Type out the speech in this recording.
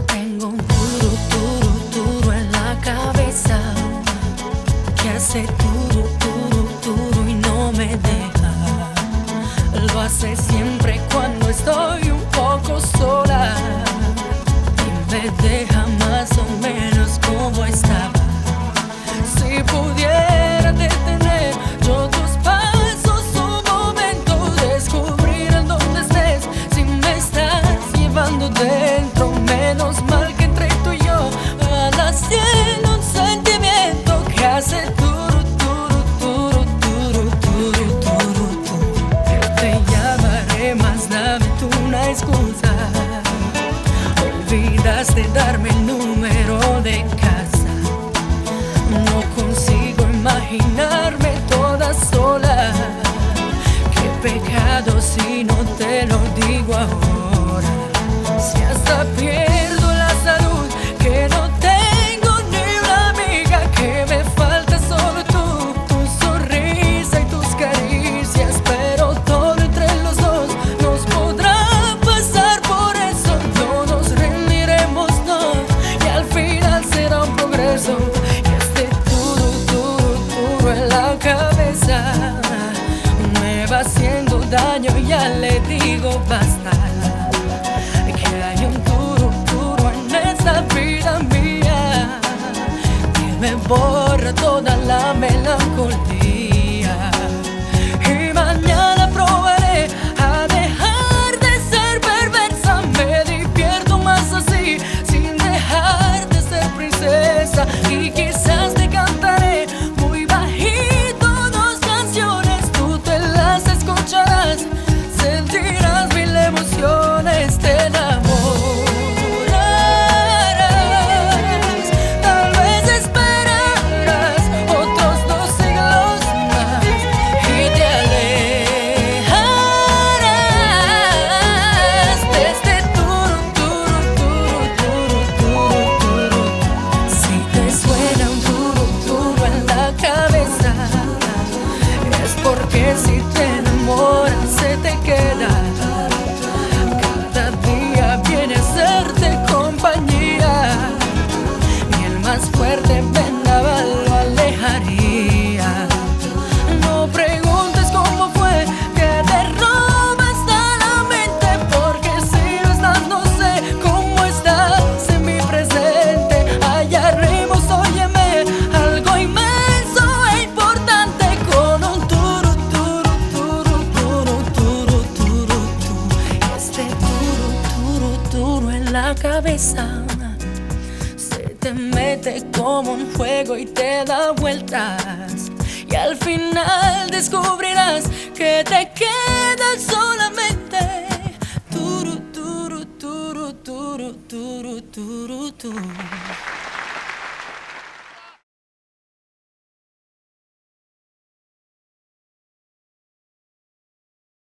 Tengo un duro en la cabeza que hace duro y no me deja. Lo hace siempre cuando estoy un poco sola y me deja más o menos como estaba. Si pudiera detener yo tus pasos un momento, descubrir en dónde estés. Si me estás llevando dentro, menos mal que entre tú y yo naciendo un sentimiento que hace duro. Yo te llamaré, más dame tú una excusa. Olvidaste darme el número de casa. No consigo imaginarme toda sola. Qué pecado si no te lo digo ahora. Si hasta pierdo la salud, que no tengo ni una amiga, que me falta solo tú, tu sonrisa y tus caricias. Pero todo entre los dos nos podrá pasar, por eso no nos rendiremos, no. Y al final será un progreso. Cabeza me va haciendo daño, ya le digo basta. Que hay un duro en esta vida mía que me borra toda la melancolía. Y mañana probaré a dejar de ser perversa. Me divierto más así, sin dejar de ser princesa. Y quizás te cantaré muy bajito dos canciones, tú te las escucharás, sentirás mil emociones, te enamorarás. Tal vez esperarás otros 2 siglos más y te alejarás de este duro. Si te suena un duro en la cabeza, es porque si te enamoras se te queda. Cada día viene a hacerte compañía y el más fuerte vendaval lo alejaría. No preguntes cómo fue que te robaste la mente, porque si no estás no sé cómo estás en mi presente. Hallaremos, óyeme, algo inmenso e importante con un duro. Este duro en la cabeza se te mete como un juego y te da vueltas. Y al final descubrirás que te quedas solamente duro.